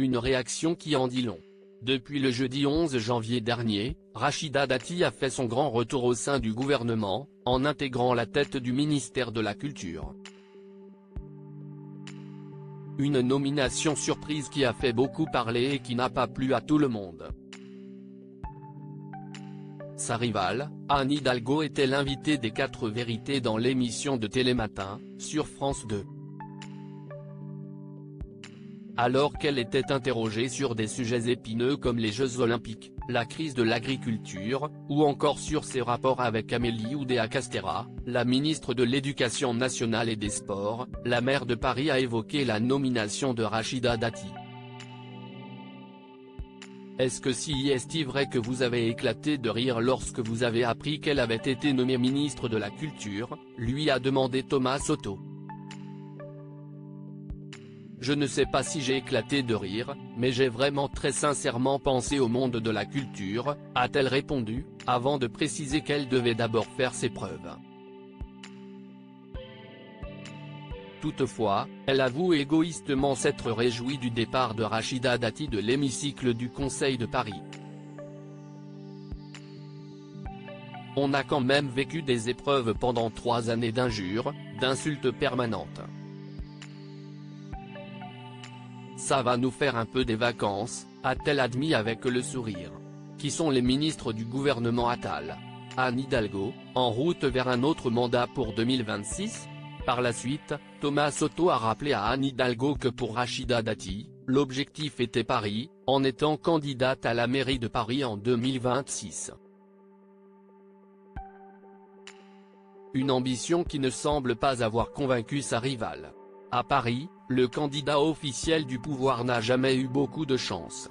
Une réaction qui en dit long. Depuis le jeudi 11 janvier dernier, Rachida Dati a fait son grand retour au sein du gouvernement, en intégrant la tête du ministère de la Culture. Une nomination surprise qui a fait beaucoup parler et qui n'a pas plu à tout le monde. Sa rivale, Anne Hidalgo, était l'invitée des 4 vérités dans l'émission de Télématin, sur France 2. Alors qu'elle était interrogée sur des sujets épineux comme les Jeux Olympiques, la crise de l'agriculture, ou encore sur ses rapports avec Amélie Oudéa-Castéra, la ministre de l'Éducation nationale et des Sports, la maire de Paris a évoqué la nomination de Rachida Dati. Est-ce que si est-il vrai que vous avez éclaté de rire lorsque vous avez appris qu'elle avait été nommée ministre de la Culture, lui a demandé Thomas Soto. Je ne sais pas si j'ai éclaté de rire, mais j'ai vraiment très sincèrement pensé au monde de la culture, a-t-elle répondu, avant de préciser qu'elle devait d'abord faire ses preuves. Toutefois, elle avoue égoïstement s'être réjouie du départ de Rachida Dati de l'hémicycle du Conseil de Paris. On a quand même vécu des épreuves pendant 3 années d'injures, d'insultes permanentes. Ça va nous faire un peu des vacances, a-t-elle admis avec le sourire. Qui sont les ministres du gouvernement Attal? Anne Hidalgo, en route vers un autre mandat pour 2026 ? Par la suite, Thomas Soto a rappelé à Anne Hidalgo que pour Rachida Dati, l'objectif était Paris, en étant candidate à la mairie de Paris en 2026. Une ambition qui ne semble pas avoir convaincu sa rivale. À Paris, le candidat officiel du pouvoir n'a jamais eu beaucoup de chance.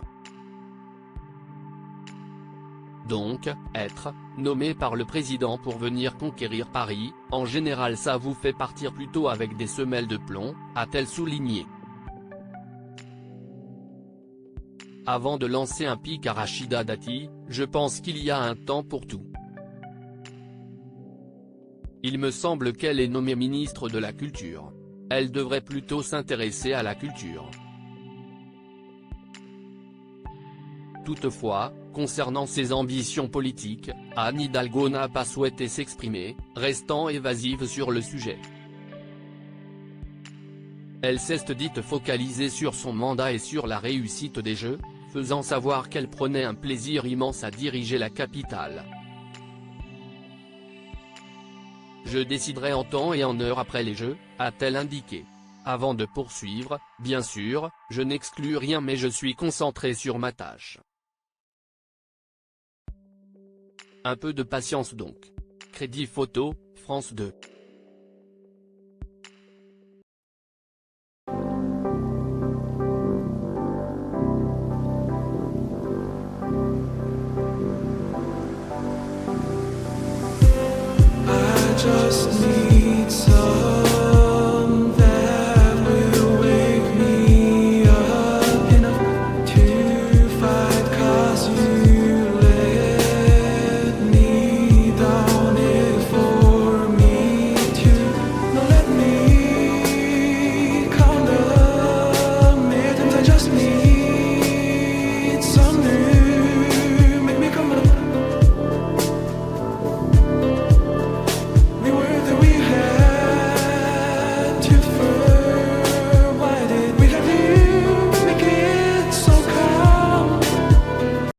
Donc, être nommé par le président pour venir conquérir Paris, en général ça vous fait partir plutôt avec des semelles de plomb, a-t-elle souligné. Avant de lancer un pic à Rachida Dati, je pense qu'il y a un temps pour tout. Il me semble qu'elle est nommée ministre de la Culture. Elle devrait plutôt s'intéresser à la culture. Toutefois, concernant ses ambitions politiques, Anne Hidalgo n'a pas souhaité s'exprimer, restant évasive sur le sujet. Elle s'est dite focalisée sur son mandat et sur la réussite des Jeux, faisant savoir qu'elle prenait un plaisir immense à diriger la capitale. Je déciderai en temps et en heure après les Jeux, a-t-elle indiqué. Avant de poursuivre, bien sûr, je n'exclus rien mais je suis concentré sur ma tâche. Un peu de patience donc. Crédit photo, France 2. Just need